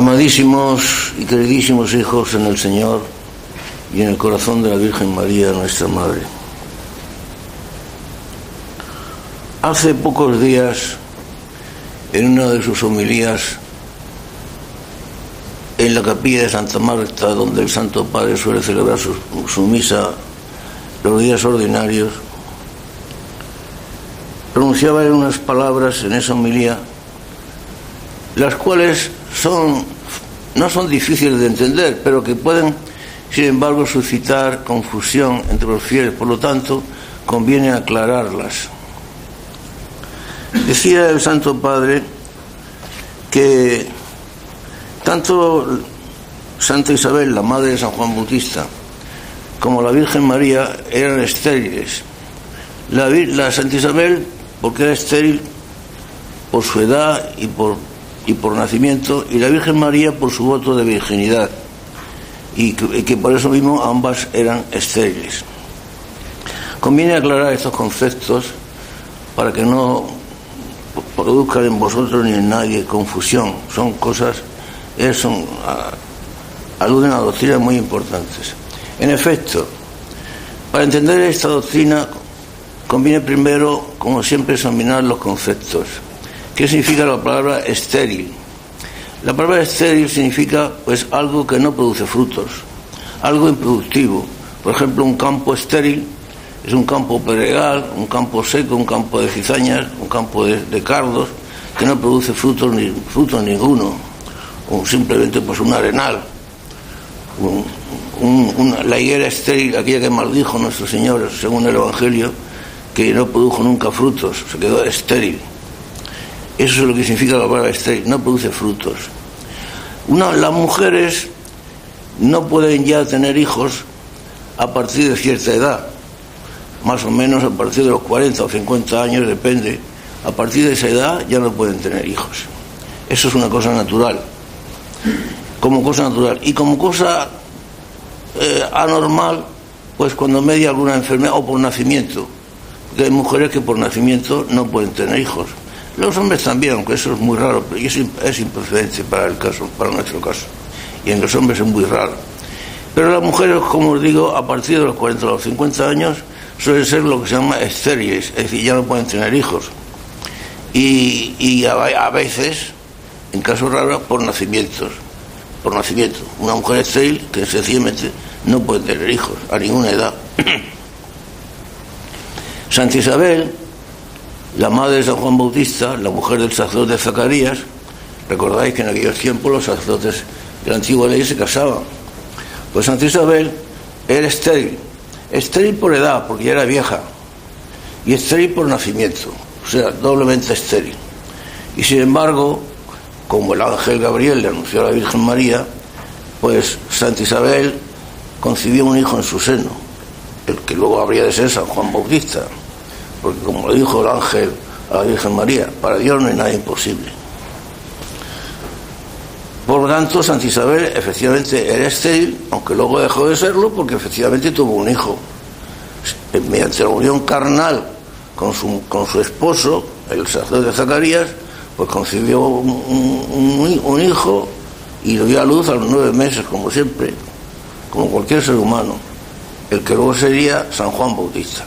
Amadísimos y queridísimos hijos en el Señor y en el corazón de la Virgen María, nuestra Madre. Hace pocos días, en una de sus homilías, en la capilla de Santa Marta, donde el Santo Padre suele celebrar su misa los días ordinarios, pronunciaba unas palabras en esa homilía, las cuales no son difíciles de entender, pero que pueden, sin embargo, suscitar confusión entre los fieles. Por lo tanto, conviene aclararlas. Decía el Santo Padre que tanto Santa Isabel, la madre de San Juan Bautista, como la Virgen María eran estériles. La Santa Isabel, porque era estéril por su edad y por nacimiento, y la Virgen María por su voto de virginidad, y que por eso mismo ambas eran estériles. Conviene aclarar estos conceptos para que no produzcan en vosotros ni en nadie confusión. Son cosas, aluden a doctrinas muy importantes. En efecto, para entender esta doctrina conviene primero, como siempre, examinar los conceptos. ¿Qué significa la palabra estéril? La palabra estéril significa pues algo que no produce frutos, algo improductivo. Por ejemplo, un campo estéril es un campo pedregal, un campo seco, un campo de cizañas, un campo de cardos, que no produce frutos ninguno, o simplemente pues un arenal. La higuera estéril, aquella que maldijo nuestro Señor, según el Evangelio, que no produjo nunca frutos, se quedó estéril. Eso es lo que significa la palabra estéril, no produce frutos. Las mujeres no pueden ya tener hijos a partir de cierta edad, más o menos a partir de los 40 o 50 años, depende. A partir de esa edad ya no pueden tener hijos. Eso es una cosa natural, como cosa natural. Y como cosa anormal, pues cuando media alguna enfermedad o por nacimiento, porque hay mujeres que por nacimiento no pueden tener hijos. Los hombres también, aunque eso es muy raro, pero es improcedente para nuestro caso. Y en los hombres es muy raro. Pero las mujeres, como os digo, a partir de los 40 o los 50 años, suelen ser lo que se llama estériles, es decir, ya no pueden tener hijos. Y a veces, en casos raros, por nacimiento. Una mujer estéril que sencillamente no puede tener hijos a ninguna edad. Santa Isabel, la madre de San Juan Bautista, la mujer del sacerdote Zacarías, recordáis que en aquellos tiempos los sacerdotes de la antigua ley se casaban. Pues Santa Isabel era estéril por edad, porque ya era vieja, y estéril por nacimiento, o sea, doblemente estéril. Y sin embargo, como el ángel Gabriel le anunció a la Virgen María, pues Santa Isabel concibió un hijo en su seno, el que luego habría de ser San Juan Bautista, porque como le dijo el ángel a la Virgen María, para Dios no hay nada imposible. Por lo tanto, Santa Isabel efectivamente era estéril, aunque luego dejó de serlo porque efectivamente tuvo un hijo. Mediante la unión carnal con su esposo, el sacerdote Zacarías, pues concibió un hijo y lo dio a luz a los 9 meses, como siempre, como cualquier ser humano, el que luego sería San Juan Bautista.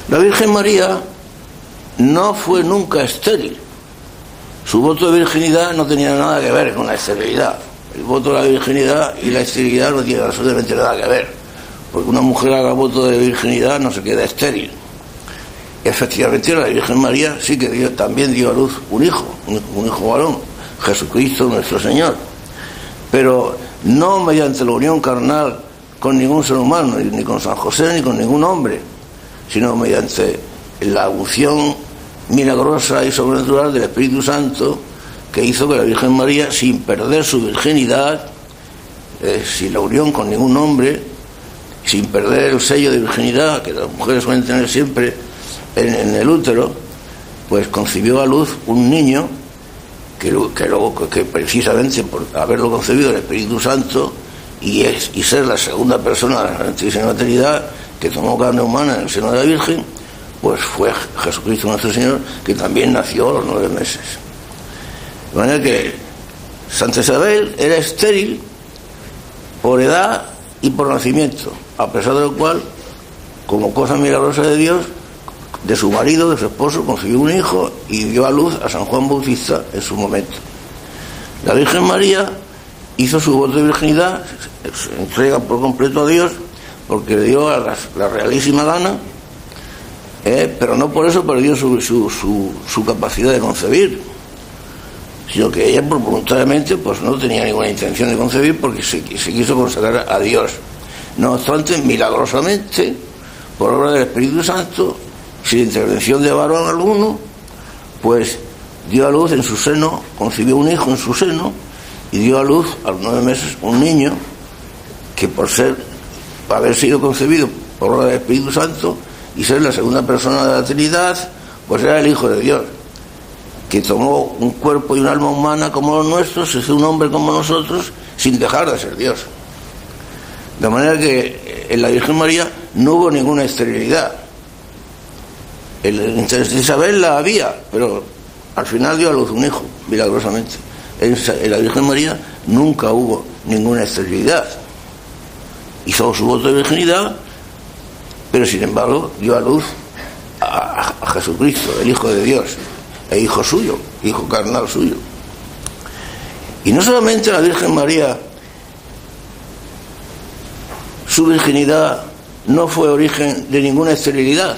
La Virgen María no fue nunca estéril. Su voto de virginidad no tenía nada que ver con la esterilidad. El voto de la virginidad y la esterilidad no tienen absolutamente nada que ver, porque una mujer haga voto de virginidad no se queda estéril. Efectivamente, la Virgen María sí que también dio a luz un hijo varón, Jesucristo nuestro Señor, pero no mediante la unión carnal con ningún ser humano, ni con San José, ni con ningún hombre, sino mediante la unción milagrosa y sobrenatural del Espíritu Santo, que hizo que la Virgen María, sin perder su virginidad, sin la unión con ningún hombre, sin perder el sello de virginidad que las mujeres suelen tener siempre en el útero, pues concibió a luz un niño que precisamente por haberlo concebido el Espíritu Santo y ser la segunda persona de la Santísima Trinidad que tomó carne humana en el seno de la Virgen, pues fue Jesucristo nuestro Señor, que también nació a los 9 meses. De manera que Santa Isabel era estéril por edad y por nacimiento, a pesar de lo cual, como cosa milagrosa de Dios, de su marido, de su esposo, concibió un hijo y dio a luz a San Juan Bautista en su momento. La Virgen María hizo su voto de virginidad, se entrega por completo a Dios, porque le dio a la realísima gana, pero no por eso perdió su capacidad de concebir, sino que ella voluntariamente pues no tenía ninguna intención de concebir, porque se quiso consagrar a Dios. No obstante, milagrosamente, por obra del Espíritu Santo, sin intervención de varón alguno, pues dio a luz en su seno, concibió un hijo en su seno, y dio a luz a los 9 meses un niño que por haber sido concebido por obra del Espíritu Santo y ser la segunda persona de la Trinidad, pues era el Hijo de Dios, que tomó un cuerpo y un alma humana como los nuestros, se hizo un hombre como nosotros, sin dejar de ser Dios. De manera que en la Virgen María no hubo ninguna esterilidad. En Isabel la había, pero al final dio a luz un hijo, milagrosamente. En la Virgen María nunca hubo ninguna esterilidad. Hizo su voto de virginidad, pero sin embargo dio a luz a Jesucristo, el Hijo de Dios, el Hijo suyo, Hijo carnal suyo. Y no solamente la Virgen María, su virginidad no fue origen de ninguna esterilidad,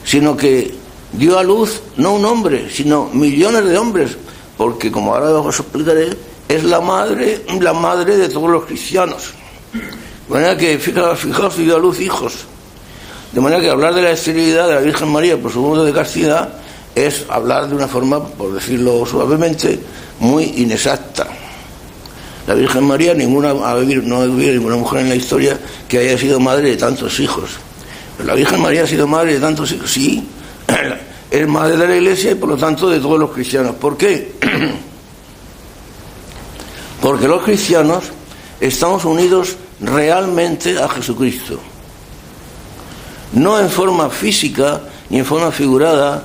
sino que dio a luz no un hombre, sino millones de hombres, porque, como ahora os explicaré, es la madre de todos los cristianos. De manera que, fijaos, dio a luz hijos. De manera que hablar de la esterilidad de la Virgen María por su voto de castidad es hablar de una forma, por decirlo suavemente, muy inexacta. La Virgen María, no ha habido ninguna mujer en la historia que haya sido madre de tantos hijos. Pero la Virgen María ha sido madre de tantos hijos, sí, es madre de la Iglesia y por lo tanto de todos los cristianos. ¿Por qué? Porque los cristianos estamos unidos realmente a Jesucristo, no en forma física ni en forma figurada,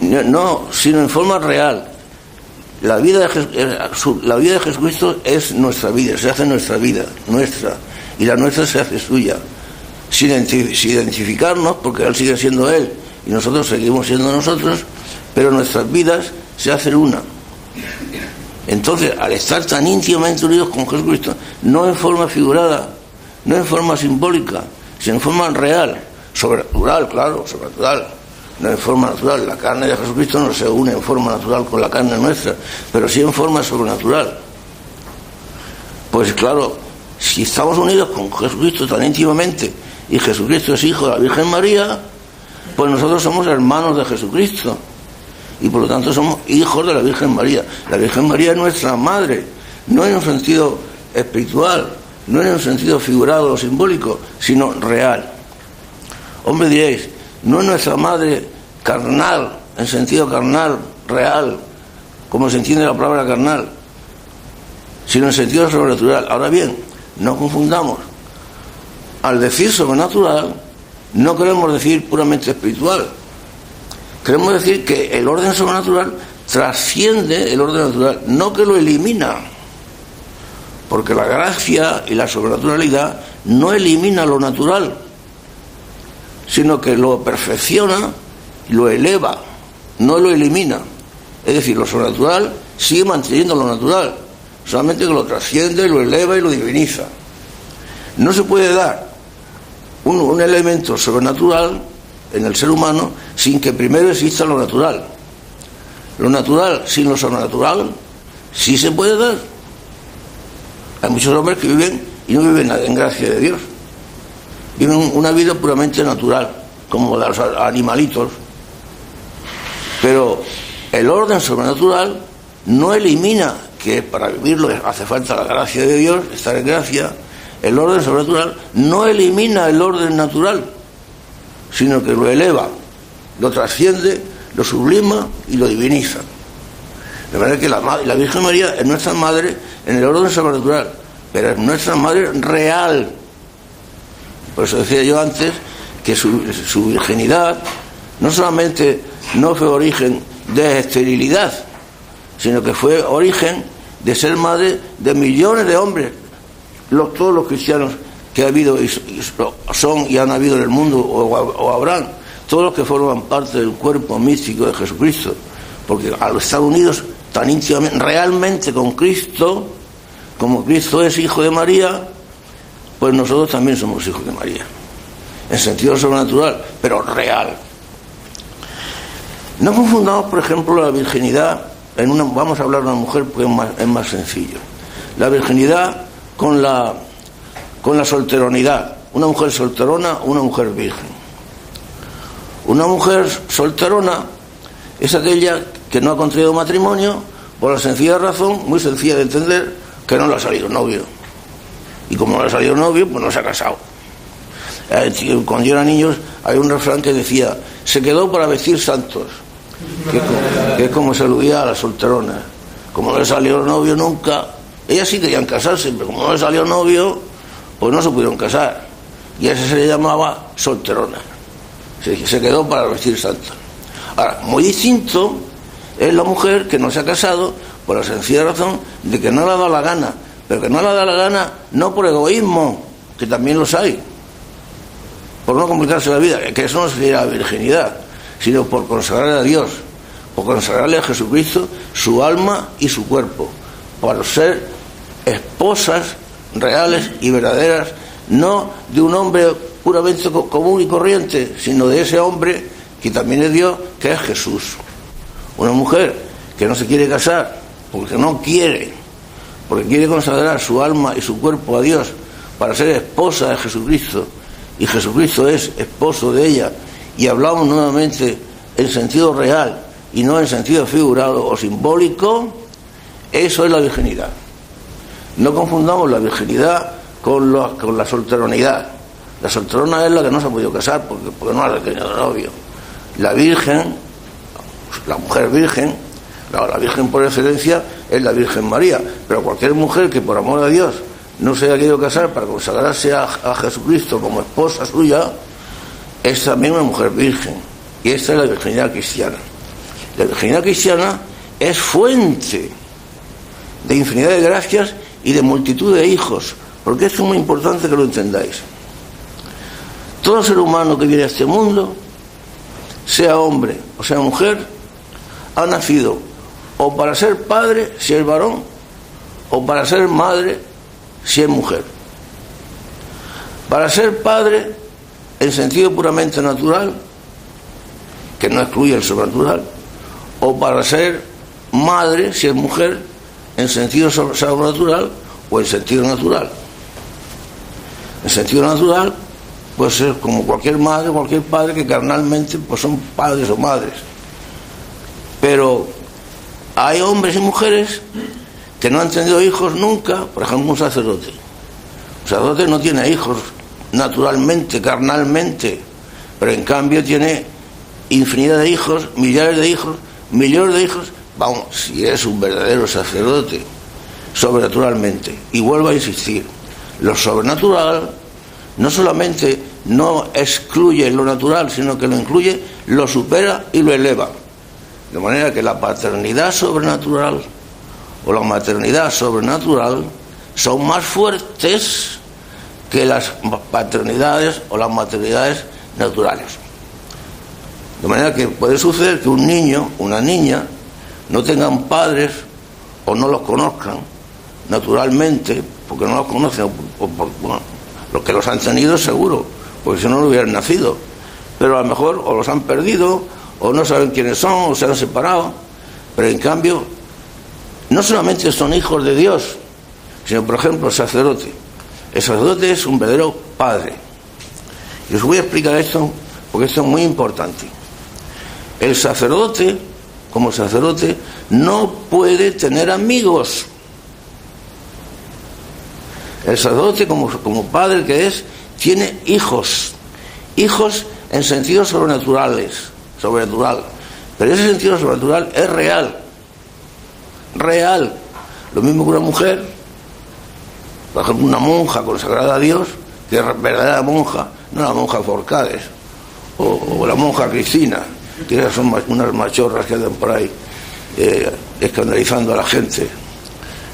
no, sino en forma real. La vida de Jesucristo es nuestra vida, se hace nuestra vida, nuestra, y la nuestra se hace suya, sin identificarnos, porque Él sigue siendo Él y nosotros seguimos siendo nosotros, pero nuestras vidas se hacen una. Entonces, al estar tan íntimamente unidos con Jesucristo, no en forma figurada, no en forma simbólica, sino en forma real, sobrenatural, claro, sobrenatural, no en forma natural. La carne de Jesucristo no se une en forma natural con la carne nuestra, pero sí en forma sobrenatural. Pues claro, si estamos unidos con Jesucristo tan íntimamente, y Jesucristo es hijo de la Virgen María, pues nosotros somos hermanos de Jesucristo, y por lo tanto somos hijos de la Virgen María. La Virgen María es nuestra madre, no en un sentido espiritual, no en un sentido figurado o simbólico, sino real. Hombre, diréis, no es nuestra madre carnal, en sentido carnal, real, como se entiende la palabra carnal, sino en sentido sobrenatural. Ahora bien, no confundamos. Al decir sobrenatural, no queremos decir puramente espiritual. Queremos decir que el orden sobrenatural trasciende el orden natural, no que lo elimina, porque la gracia y la sobrenaturalidad no elimina lo natural, sino que lo perfecciona, lo eleva, no lo elimina. Es decir, lo sobrenatural sigue manteniendo lo natural, solamente que lo trasciende, lo eleva y lo diviniza. No se puede dar un elemento sobrenatural en el ser humano sin que primero exista lo natural. Lo natural sin lo sobrenatural sí se puede dar. Hay muchos hombres que viven y no viven en gracia de Dios, viven una vida puramente natural, como los animalitos. Pero el orden sobrenatural no elimina que para vivirlo hace falta la gracia de Dios, estar en gracia. El orden sobrenatural no elimina el orden natural, sino que lo eleva, lo trasciende, lo sublima y lo diviniza. De manera que la Virgen María es nuestra madre en el orden sobrenatural, pero es nuestra madre real. Por eso decía yo antes que su virginidad no solamente no fue origen de esterilidad, sino que fue origen de ser madre de millones de hombres, todos los cristianos que ha habido y son y han habido en el mundo o habrán, todos los que forman parte del cuerpo místico de Jesucristo, porque al estar unidos tan íntimamente, realmente con Cristo, como Cristo es hijo de María, pues nosotros también somos hijos de María, en sentido sobrenatural, pero real. No confundamos, por ejemplo, la virginidad vamos a hablar de una mujer porque es más sencillo. La virginidad con la solteronidad. Una mujer solterona, una mujer virgen. Una mujer solterona es aquella que no ha contraído matrimonio por la sencilla razón, muy sencilla de entender, que no le ha salido novio. Y como no le ha salido novio, pues no se ha casado. Cuando yo era niño había un refrán que decía: se quedó para vestir santos, que es como se aludía a la solterona. Como no le salió novio nunca, ellas sí querían casarse, pero como no le salió novio, pues no se pudieron casar, y a ese se le llamaba solterona. Se quedó para vestir santos. Ahora, muy distinto es la mujer que no se ha casado por la sencilla razón de que no le ha dado la gana, pero que no le ha dado la gana no por egoísmo, que también los hay, por no complicarse la vida, que eso no sería la virginidad, sino por consagrarle a Dios, por consagrarle a Jesucristo su alma y su cuerpo, para ser esposas reales y verdaderas, no de un hombre puramente común y corriente, sino de ese hombre que también es Dios, que es Jesús. Una mujer que no se quiere casar porque no quiere, porque quiere consagrar su alma y su cuerpo a Dios para ser esposa de Jesucristo, y Jesucristo es esposo de ella, y hablamos nuevamente en sentido real y no en sentido figurado o simbólico, eso es la virginidad. No confundamos la virginidad con la solteronidad. La solterona es la que no se ha podido casar porque no ha tenido novio. La virgen, la mujer virgen, la virgen por excelencia es la Virgen María, pero cualquier mujer que por amor a Dios no se haya querido casar para consagrarse a Jesucristo como esposa suya, es también una mujer virgen, y esta es la virginidad cristiana. La virginidad cristiana es fuente de infinidad de gracias y de multitud de hijos, porque esto es muy importante que lo entendáis. Todo ser humano que viene a este mundo, sea hombre o sea mujer, ha nacido o para ser padre si es varón, o para ser madre si es mujer. Para ser padre en sentido puramente natural, que no excluye el sobrenatural, o para ser madre si es mujer en sentido sobrenatural o en sentido natural. En sentido natural puede ser como cualquier madre, cualquier padre, que carnalmente pues son padres o madres. Pero hay hombres y mujeres que no han tenido hijos nunca. Por ejemplo, un sacerdote. Un sacerdote no tiene hijos naturalmente, carnalmente, pero en cambio tiene infinidad de hijos, millares de hijos, millones de hijos. Vamos, si es un verdadero sacerdote, sobrenaturalmente. Y vuelvo a insistir, lo sobrenatural no solamente no excluye lo natural, sino que lo incluye, lo supera y lo eleva. De manera que la paternidad sobrenatural o la maternidad sobrenatural son más fuertes que las paternidades o las maternidades naturales. De manera que puede suceder que un niño, una niña, no tengan padres o no los conozcan naturalmente, porque no los conocen, bueno, los que los han tenido seguro, porque si no, no hubieran nacido, pero a lo mejor o los han perdido o no saben quiénes son o se han separado. Pero en cambio no solamente son hijos de Dios, sino, por ejemplo, el sacerdote. El sacerdote es un verdadero padre, y os voy a explicar esto porque esto es muy importante. El sacerdote, como sacerdote, no puede tener amigos. El sacerdote, como padre que es, tiene hijos en sentidos sobrenatural, pero ese sentido sobrenatural es real. Lo mismo que una mujer, por ejemplo, una monja consagrada a Dios, que es verdadera monja, no la monja Forcades o la monja Cristina, que esas son unas machorras que andan por ahí. escandalizando a la gente,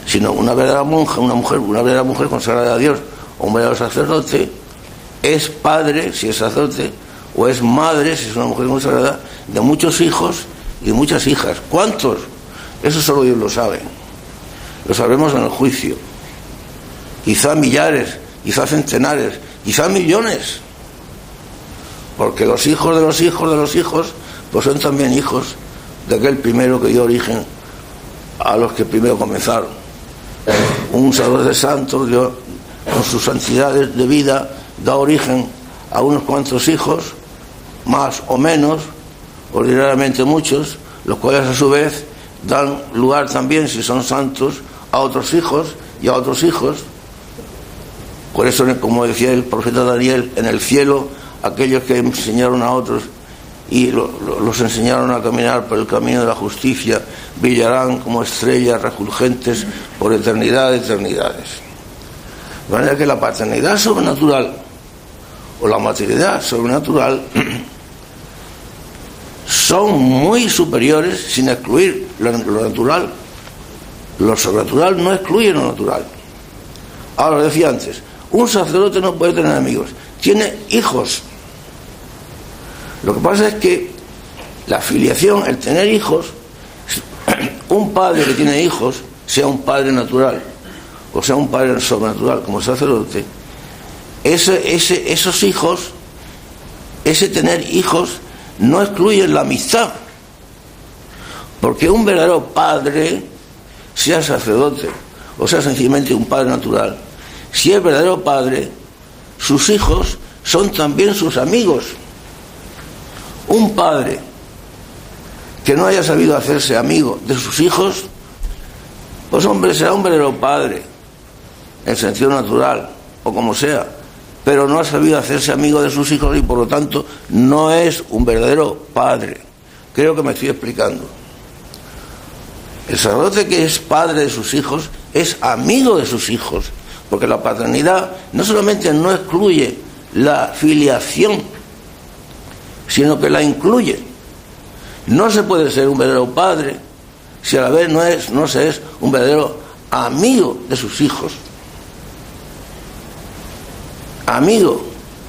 sino una verdadera monja, una verdadera mujer consagrada a Dios, o un verdadero sacerdote, es padre, si es sacerdote, o es madre, si es una mujer consagrada, de muchos hijos y de muchas hijas. ¿Cuántos? Eso solo Dios lo sabe. Lo sabremos en el juicio. Quizá millares, quizá centenares, quizá millones. Porque los hijos de los hijos de los hijos, pues son también hijos de aquel primero que dio origen a los que primero comenzaron. Un sacerdote santo dio, con sus santidades de vida, da origen a unos cuantos hijos, más o menos, ordinariamente muchos, los cuales a su vez dan lugar también, si son santos, a otros hijos y a otros hijos. Por eso, como decía el profeta Daniel, en el cielo aquellos que enseñaron a otros y los enseñaron a caminar por el camino de la justicia brillarán como estrellas refulgentes por eternidad de eternidades. De manera que la paternidad sobrenatural o la maternidad sobrenatural son muy superiores, sin excluir lo natural. Lo sobrenatural no excluye lo natural. Ahora, lo decía antes, un sacerdote no puede tener amigos, tiene hijos. Lo que pasa es que la filiación, el tener hijos, un padre que tiene hijos, sea un padre natural o sea un padre sobrenatural como sacerdote, esos hijos, ese tener hijos, no excluyen la amistad. Porque un verdadero padre, sea sacerdote o sea sencillamente un padre natural, si es verdadero padre, sus hijos son también sus amigos. Un padre que no haya sabido hacerse amigo de sus hijos, pues hombre, será un verdadero padre en sentido natural o como sea, pero no ha sabido hacerse amigo de sus hijos y por lo tanto no es un verdadero padre. Creo que me estoy explicando. El sacerdote que es padre de sus hijos es amigo de sus hijos, porque la paternidad no solamente no excluye la filiación, sino que la incluye. No se puede ser un verdadero padre si a la vez no se es un verdadero amigo de sus hijos. Amigo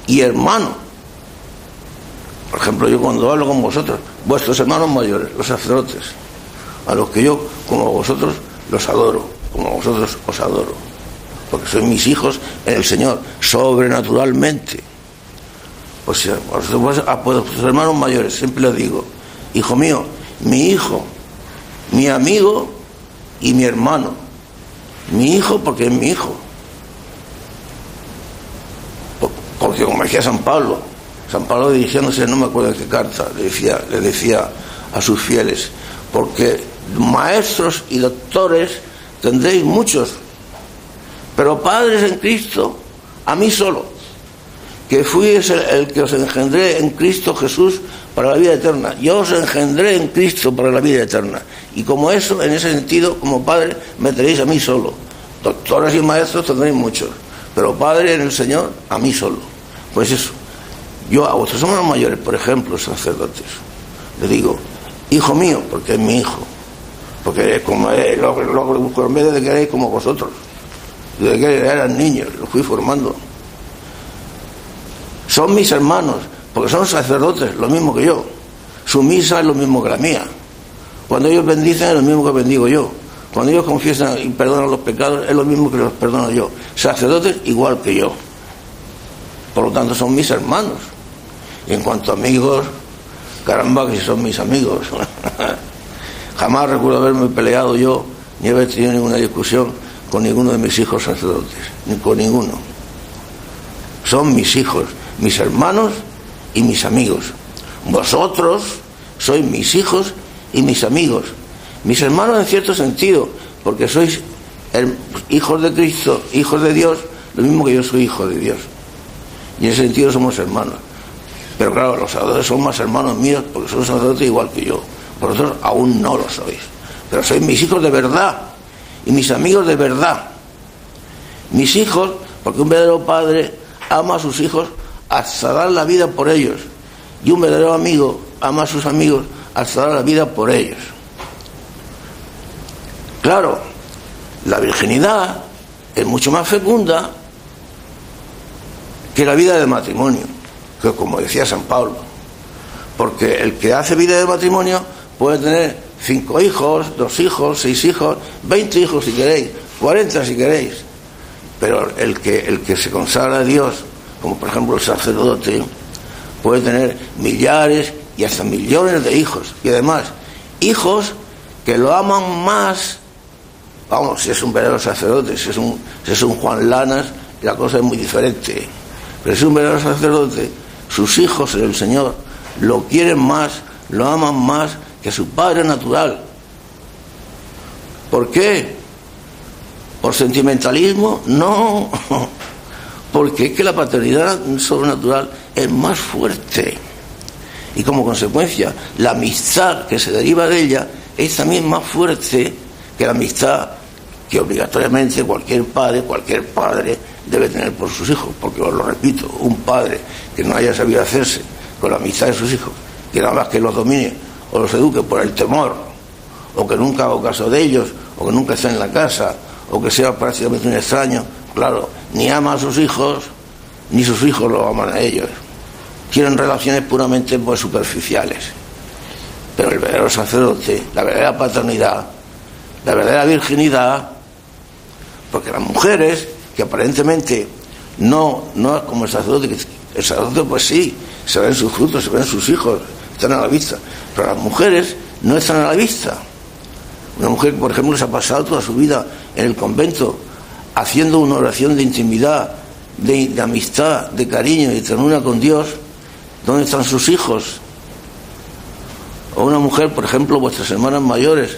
y hermano. Por ejemplo, yo cuando hablo con vosotros, vuestros hermanos mayores, los sacerdotes, a los que yo, como vosotros, los adoro, como vosotros os adoro, porque sois mis hijos en el Señor, sobrenaturalmente. O sea, a vuestros hermanos mayores siempre les digo, hijo mío, mi hijo, mi amigo y mi hermano. Mi hijo porque es mi hijo. Porque como decía San Pablo dirigiéndose, no me acuerdo de qué carta, le decía a sus fieles, porque maestros y doctores tendréis muchos, pero padres en Cristo, a mí solo, que fui el que os engendré en Cristo Jesús para la vida eterna. Yo os engendré en Cristo para la vida eterna. Y como eso, en ese sentido, como padre, me tenéis a mí solo. Doctores y maestros tendréis muchos, pero padre en el Señor, a mí solo. Pues eso. Yo a vuestros hermanos mayores, por ejemplo, sacerdotes, les digo, hijo mío, porque es mi hijo. Porque como lo formé desde que erais como vosotros. Desde que eran niños, los fui formando. Son mis hermanos, porque son sacerdotes, lo mismo que yo. Su misa es lo mismo que la mía. Cuando ellos bendicen es lo mismo que bendigo yo. Cuando ellos confiesan y perdonan los pecados es lo mismo que los perdono yo. Sacerdotes igual que yo. Por lo tanto son mis hermanos. Y en cuanto a amigos, caramba que son mis amigos. Jamás recuerdo haberme peleado yo ni haber tenido ninguna discusión con ninguno de mis hijos sacerdotes, ni con ninguno. Son mis hijos, mis hermanos y mis amigos. Vosotros sois mis hijos y mis amigos. Mis hermanos en cierto sentido, porque sois hijos de Cristo, hijos de Dios, lo mismo que yo soy hijo de Dios. Y en ese sentido somos hermanos. Pero claro, los sacerdotes son más hermanos míos porque son sacerdotes igual que yo. Vosotros aún no lo sois. Pero sois mis hijos de verdad y mis amigos de verdad. Mis hijos, porque un verdadero padre ama a sus hijos hasta dar la vida por ellos. Y un verdadero amigo ama a sus amigos hasta dar la vida por ellos. Claro, la virginidad es mucho más fecunda que la vida de matrimonio, que como decía San Pablo, porque el que hace vida de matrimonio puede tener 5 hijos, 2 hijos, 6 hijos, 20 hijos si queréis, 40 si queréis, pero el que se consagra a Dios, como por ejemplo el sacerdote, puede tener millares y hasta millones de hijos, y además hijos que lo aman más. Vamos, si es un verdadero sacerdote, si es un Juan Lanas, la cosa es muy diferente. Pero si es un verdadero sacerdote, sus hijos en el Señor lo quieren más, lo aman más que a su padre natural. ¿Por qué? ¿Por sentimentalismo? No, porque es que la paternidad sobrenatural es más fuerte. Y como consecuencia, la amistad que se deriva de ella es también más fuerte que la amistad que obligatoriamente cualquier padre debe tener por sus hijos, porque os lo repito, un padre que no haya sabido hacerse con la amistad de sus hijos, que nada más que los domine o los eduque por el temor, o que nunca haga caso de ellos, o que nunca esté en la casa, o que sea prácticamente un extraño, claro, ni ama a sus hijos, ni sus hijos lo aman a ellos. Tienen relaciones puramente pues superficiales. Pero el verdadero sacerdote, la verdadera paternidad, la verdadera virginidad, porque las mujeres que aparentemente no es como el sacerdote, que el sacerdote pues sí, se ven sus frutos, se ven sus hijos, están a la vista, pero las mujeres no están a la vista. Una mujer, por ejemplo, se ha pasado toda su vida en el convento haciendo una oración de intimidad, de amistad, de cariño y de ternura con Dios. ¿Dónde están sus hijos? O una mujer, por ejemplo, vuestras hermanas mayores,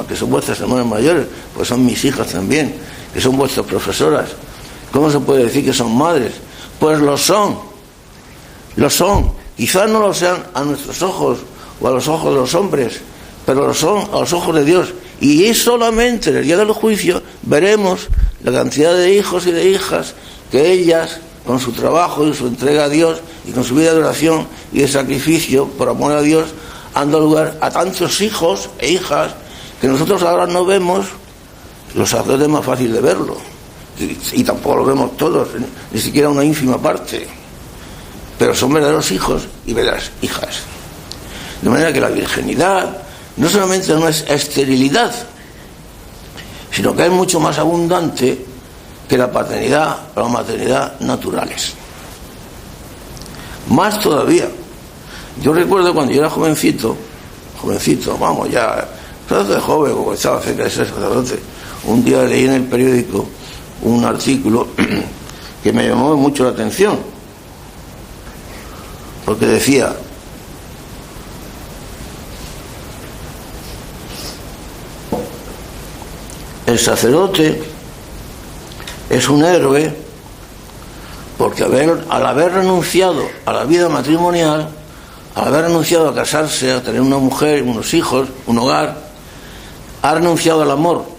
que son vuestras hermanas mayores, pues son mis hijas también, que son vuestras profesoras. ¿Cómo se puede decir que son madres? Pues lo son. Quizás no lo sean a nuestros ojos o a los ojos de los hombres, pero lo son a los ojos de Dios. Y es solamente en el día del juicio veremos la cantidad de hijos y de hijas que ellas, con su trabajo y su entrega a Dios y con su vida de oración y de sacrificio por amor a Dios, han dado lugar a tantos hijos e hijas que nosotros ahora no vemos. Los sacerdotes es más fácil de verlo, y tampoco lo vemos todos, ni siquiera una ínfima parte, pero son verdaderos hijos y verdaderas hijas. De manera que la virginidad no solamente no es esterilidad, sino que es mucho más abundante que la paternidad o la maternidad naturales. Más todavía. Yo recuerdo cuando yo era jovencito, vamos, ya sacerdote joven, como estaba cerca de ser sacerdote, un día leí en el periódico un artículo que me llamó mucho la atención, porque decía: el sacerdote es un héroe porque al haber renunciado a la vida matrimonial, al haber renunciado a casarse, a tener una mujer, unos hijos, un hogar, ha renunciado al amor.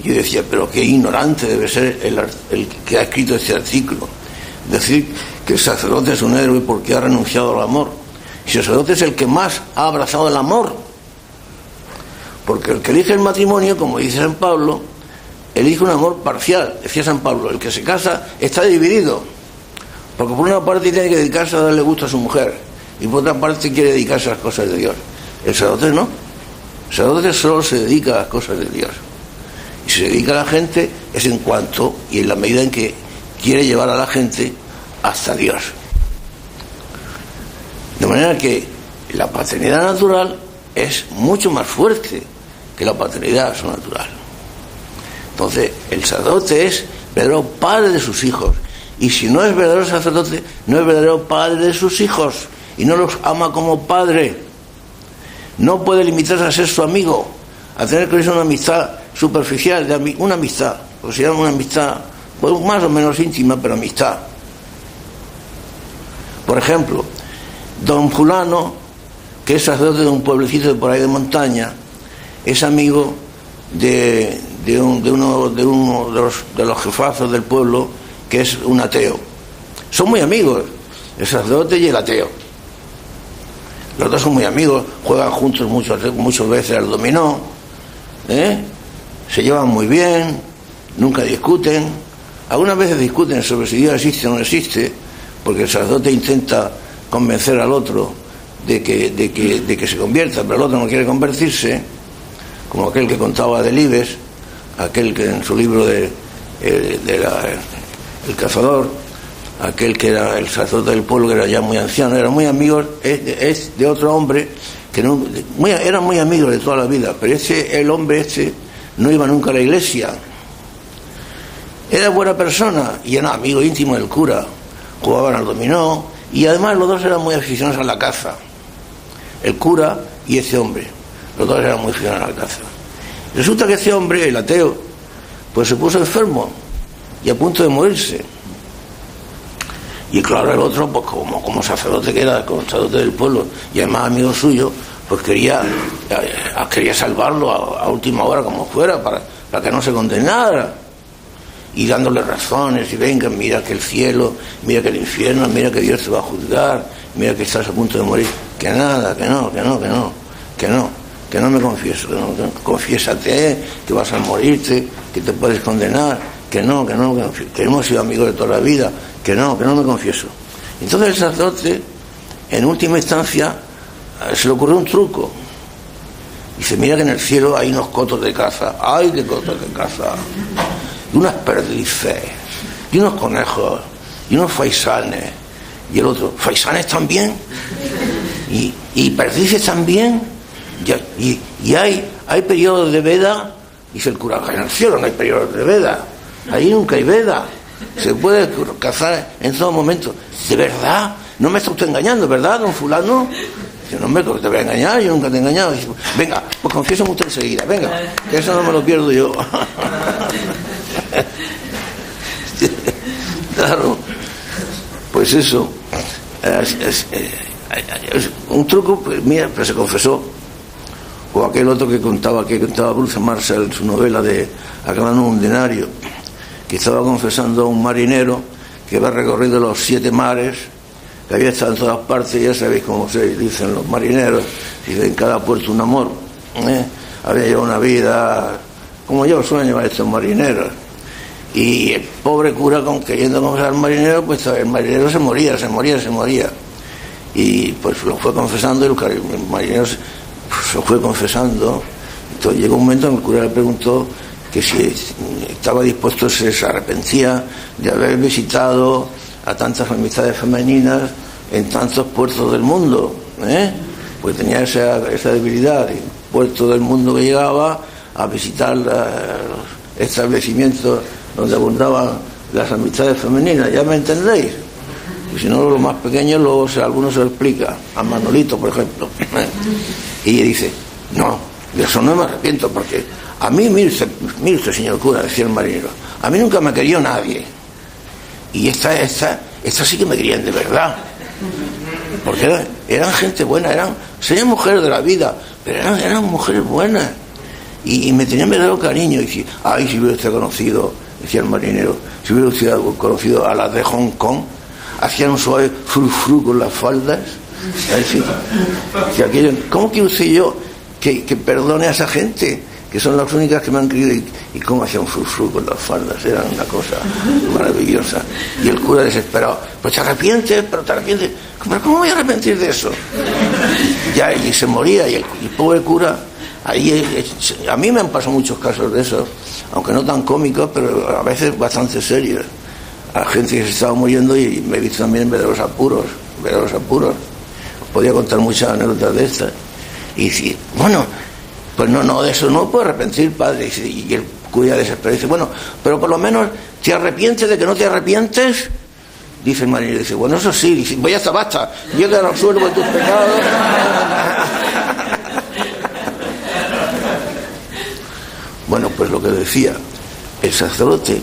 Y yo decía, pero qué ignorante debe ser el que ha escrito este artículo. Decir que el sacerdote es un héroe porque ha renunciado al amor. Si el sacerdote es el que más ha abrazado el amor. Porque el que elige el matrimonio, como dice San Pablo, elige un amor parcial. Decía San Pablo, el que se casa está dividido. Porque por una parte tiene que dedicarse a darle gusto a su mujer, y por otra parte quiere dedicarse a las cosas de Dios. El sacerdote no. El sacerdote solo se dedica a las cosas de Dios. Y si se dedica a la gente es en cuanto y en la medida en que quiere llevar a la gente hasta Dios. De manera que la paternidad natural es mucho más fuerte que la paternidad sobrenatural. Entonces, el sacerdote es verdadero padre de sus hijos. Y si no es verdadero sacerdote, no es verdadero padre de sus hijos. Y no los ama como padre. No puede limitarse a ser su amigo, a tener con eso una amistad superficial, una amistad, o se llama una amistad pues más o menos íntima, pero amistad. Por ejemplo, don fulano, que es sacerdote de un pueblecito de por ahí de montaña, es amigo de uno de los jefazos del pueblo, que es un ateo. Son muy amigos, el sacerdote y el ateo. Los dos son muy amigos, juegan juntos muchas veces al dominó, Se llevan muy bien, nunca discuten. Algunas veces discuten sobre si Dios existe o no existe, porque el sacerdote intenta convencer al otro de que se convierta, pero el otro no quiere convertirse, como aquel que contaba Delibes, aquel que en su libro El cazador, aquel que era el sacerdote del pueblo, que era ya muy anciano, eran muy amigos, es de otro hombre que no, eran muy amigos de toda la vida, pero el hombre no iba nunca a la iglesia. Era buena persona y era amigo íntimo del cura, jugaban al dominó y además los dos eran muy aficionados a la caza, el cura y ese hombre, los dos eran muy aficionados a la caza. Resulta que ese hombre, el ateo, pues se puso enfermo y a punto de morirse. Y claro, el otro, pues como sacerdote que era, como sacerdote del pueblo y además amigo suyo, pues quería salvarlo a última hora como fuera, para que no se condenara, y dándole razones, y venga, mira que el cielo, mira que el infierno, mira que Dios te va a juzgar, mira que estás a punto de morir. Que nada, que no me confieso, confiésate, que vas a morirte, que te puedes condenar, que hemos sido amigos de toda la vida, que no me confieso. Entonces el sacerdote, en última instancia, se le ocurrió un truco. Dice, mira que en el cielo hay unos cotos de caza. ¡Ay, qué cotos de caza! Y unas perdices, y unos conejos, y unos faisanes. Y el otro, ¿faisanes también? ¿Y perdices también? Y hay periodos de veda. Dice el cura, en el cielo no hay periodos de veda. Ahí nunca hay veda. Se puede cazar en todo momento. ¿De verdad? No me está usted engañando, ¿verdad, don fulano? Dice, no, hombre, que te voy a engañar, yo nunca te he engañado. Dice, venga, pues confiésame usted enseguida, venga, que eso no me lo pierdo yo. Claro, pues eso es un truco, pues mira, pero se confesó. O aquel otro que contaba Bruce Marshall en su novela de Acabando un denario, que estaba confesando a un marinero que había recorrido los 7 mares, que había estado en todas partes. Ya sabéis cómo se dicen los marineros, dicen en cada puerto un amor, había llevado una vida como yo suelen llevar estos marineros. Y el pobre cura, queriendo confesar al marinero, pues el marinero se moría. Y pues lo fue confesando, y el marinero se fue confesando. Entonces llegó un momento en que el cura le preguntó que si estaba dispuesto, se arrepentía de haber visitado a tantas amistades femeninas en tantos puertos del mundo, pues tenía esa debilidad. Y puerto del mundo que llegaba a visitar los establecimientos donde abundaban las amistades femeninas, ¿ya me entendéis? Y si no, los más pequeños, luego alguno se lo explica, a Manolito, por ejemplo. Y dice, no, de eso no me arrepiento, porque a mí, mire usted, señor cura, decía el marinero, a mí nunca me querió nadie. Y esta sí que me querían de verdad. Porque eran gente buena, serían mujeres de la vida, pero eran mujeres buenas. Y me tenían verdadero cariño. Y decía, ay, si hubiera usted conocido, decía el marinero, si hubiera usted conocido a las de Hong Kong, hacían un suave frufru con las faldas. ¿Cómo quiero usted yo que perdone a esa gente? Que son las únicas que me han querido. Y cómo hacían frufru con las faldas, era una cosa maravillosa. Y el cura desesperado, pues te arrepientes, pero ¿cómo voy a arrepentir de eso? Ya, y se moría, y el pobre cura. Ahí, a mí me han pasado muchos casos de eso, aunque no tan cómicos, pero a veces bastante serios. A gente que se estaba muriendo, y me he visto también en verdaderos apuros. Os podía contar muchas anécdotas de estas. Y si, bueno, pues no, de eso no puedo arrepentir, padre. Y el cura desesperado dice, bueno, pero por lo menos te arrepientes de que no te arrepientes. Dice el marinero, dice, bueno, eso sí, dice, pues ya está, basta, yo te resuelvo tus pecados. Bueno, pues lo que decía, el sacerdote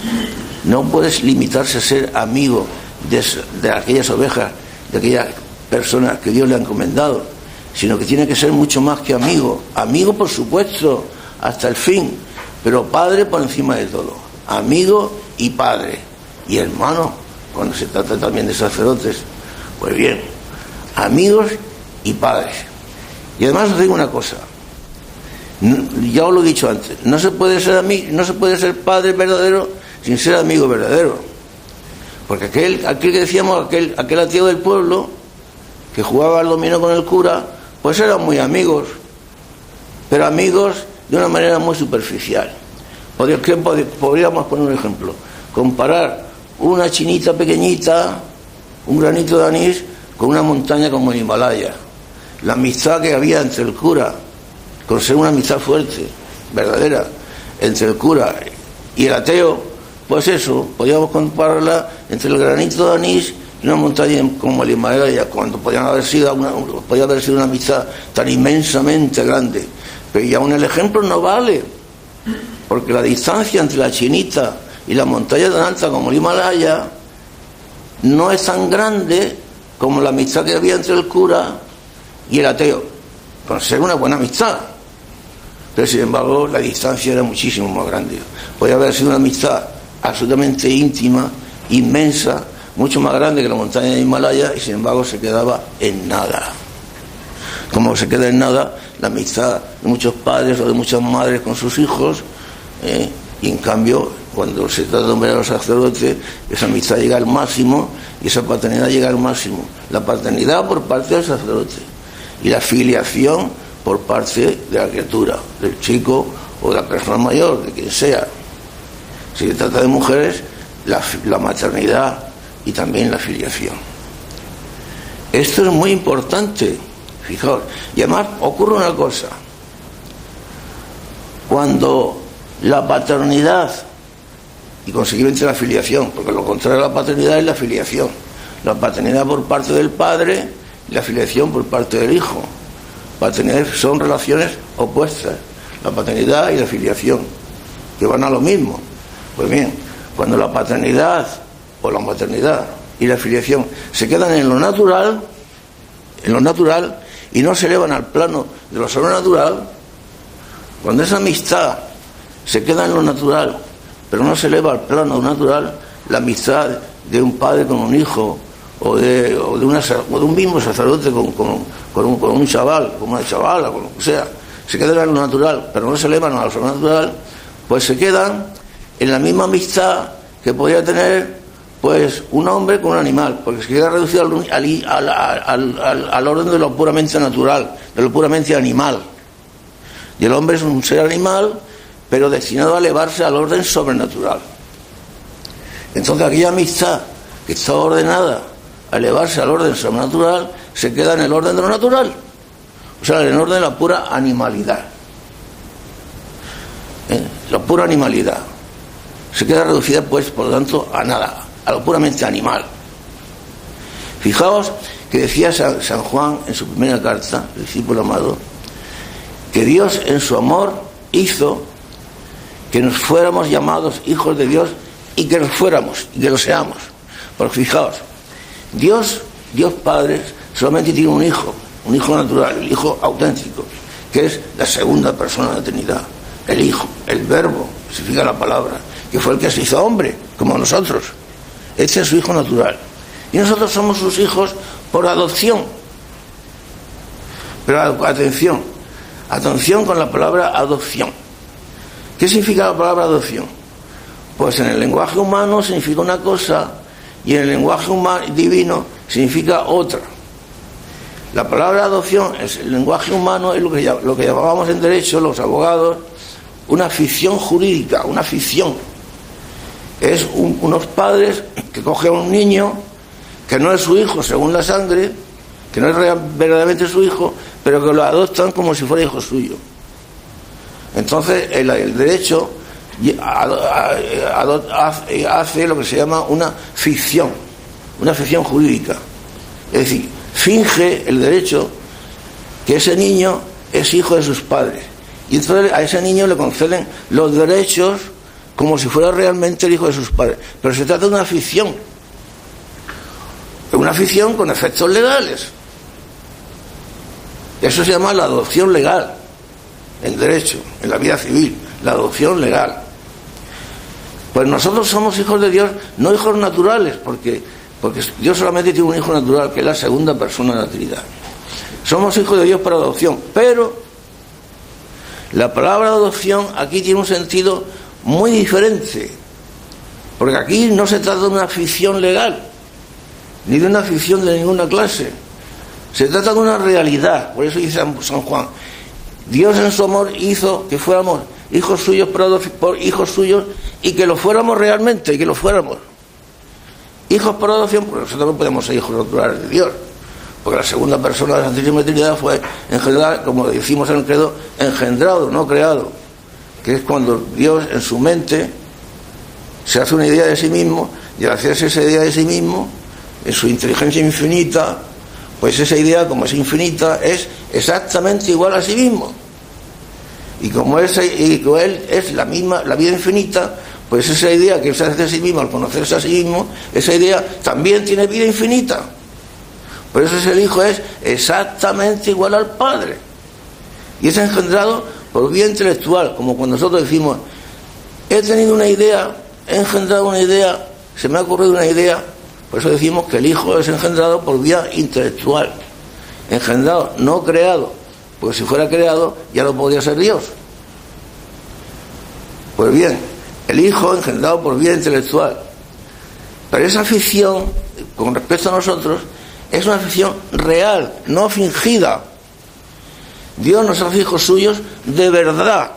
no puedes limitarse a ser amigo de aquellas ovejas, de aquellas personas que Dios le ha encomendado, sino que tiene que ser mucho más que amigo. Amigo, por supuesto, hasta el fin, pero padre por encima de todo. Amigo y padre. Y hermano, cuando se trata también de sacerdotes, pues bien, amigos y padres. Y además os digo una cosa, Ya os lo he dicho antes, no se puede ser padre verdadero sin ser amigo verdadero. Porque aquel que decíamos, aquel ateo del pueblo, que jugaba al dominó con el cura, pues eran muy amigos, pero amigos de una manera muy superficial. Podríamos poner un ejemplo, comparar una chinita pequeñita, un granito de anís, con una montaña como el Himalaya. La amistad que había entre el cura, con ser una amistad fuerte, verdadera, entre el cura y el ateo, pues eso, podíamos compararla entre el granito de anís y una montaña como el Himalaya, cuando podía haber sido una amistad tan inmensamente grande. Pero ya aún el ejemplo no vale, porque la distancia entre la chinita y la montaña tan alta como el Himalaya no es tan grande como la amistad que había entre el cura y el ateo, con ser una buena amistad. Pero sin embargo la distancia era muchísimo más grande. Podía haber sido una amistad absolutamente íntima, inmensa, mucho más grande que la montaña de Himalaya, y sin embargo se quedaba en nada. Como se queda en nada la amistad de muchos padres o de muchas madres con sus hijos, y en cambio cuando se trata de nombrar a los sacerdotes, esa amistad llega al máximo y esa paternidad llega al máximo. La paternidad por parte del sacerdote y la filiación por parte de la criatura, del chico o de la persona mayor, de quien sea. Si se trata de mujeres, la maternidad y también la filiación. Esto es muy importante, fijaos. Y además ocurre una cosa: cuando la paternidad y conseguidamente la filiación, porque lo contrario a la paternidad es la filiación, la paternidad por parte del padre y la filiación por parte del hijo. Paternidad son relaciones opuestas, la paternidad y la filiación, que van a lo mismo. Pues bien, cuando la paternidad o la maternidad y la filiación se quedan en lo natural y no se elevan al plano de lo sobrenatural, cuando esa amistad se queda en lo natural pero no se eleva al plano natural, la amistad de un padre con un hijo o de un mismo sacerdote con un chaval, con una chavala, con lo que sea, se quedan en lo natural pero no se elevan a lo sobrenatural, pues se quedan en la misma amistad que podría tener pues un hombre con un animal, porque se queda reducido al orden de lo puramente natural, de lo puramente animal. Y el hombre es un ser animal, pero destinado a elevarse al orden sobrenatural. Entonces aquella amistad que está ordenada a elevarse al orden sobrenatural se queda en el orden de lo natural, o sea, en el orden de la pura animalidad. La pura animalidad se queda reducida, pues, por lo tanto, a nada, a lo puramente animal. Fijaos que decía San Juan en su primera carta, el discípulo amado, que Dios en su amor hizo que nos fuéramos llamados hijos de Dios y que lo seamos. Porque fijaos, Dios Padre solamente tiene un hijo natural, el hijo auténtico, que es la segunda persona de la Trinidad, el Hijo, el Verbo, significa la palabra, que fue el que se hizo hombre, como nosotros. Este es su hijo natural. Y nosotros somos sus hijos por adopción. Pero atención con la palabra adopción. ¿Qué significa la palabra adopción? Pues en el lenguaje humano significa una cosa y en el lenguaje divino significa otra. La palabra adopción, el lenguaje humano, es lo que llamábamos en derecho los abogados una ficción jurídica, una ficción. Es unos padres que cogen a un niño que no es su hijo según la sangre, que no es verdaderamente su hijo, pero que lo adoptan como si fuera hijo suyo. Entonces el derecho hace lo que se llama una ficción jurídica. Es decir, finge el derecho que ese niño es hijo de sus padres. Y entonces a ese niño le conceden los derechos como si fuera realmente el hijo de sus padres. Pero se trata de una ficción con efectos legales. Eso se llama la adopción legal en derecho, en la vida civil, la adopción legal. Pues nosotros somos hijos de Dios, no hijos naturales, porque Dios solamente tiene un hijo natural, que es la segunda persona de la Trinidad. Somos hijos de Dios por adopción, pero La palabra adopción aquí tiene un sentido muy diferente, porque aquí no se trata de una ficción legal, ni de una ficción de ninguna clase. Se trata de una realidad. Por eso dice San Juan: Dios en su amor hizo que fuéramos hijos suyos por hijos suyos, y que lo fuéramos realmente, y que lo fuéramos. Hijos por adopción, porque nosotros no podemos ser hijos naturales de Dios, porque la segunda persona de la Santísima Trinidad fue engendrada, como decimos en el credo, engendrado, no creado, que es cuando Dios en su mente se hace una idea de sí mismo, y al hacerse esa idea de sí mismo, en su inteligencia infinita, pues esa idea, como es infinita, es exactamente igual a sí mismo. Y como él es la misma, la vida infinita, pues esa idea que él se hace de sí mismo al conocerse a sí mismo, esa idea también tiene vida infinita. Por eso el Hijo es exactamente igual al Padre. Y es engendrado por vía intelectual, como cuando nosotros decimos: he tenido una idea, he engendrado una idea, se me ha ocurrido una idea. Por eso decimos que el Hijo es engendrado por vía intelectual. Engendrado, no creado. Porque si fuera creado, ya no podría ser Dios. Pues bien, el Hijo engendrado por vía intelectual. Pero esa ficción, con respecto a nosotros, es una ficción real, no fingida. Dios nos hace hijos suyos de verdad,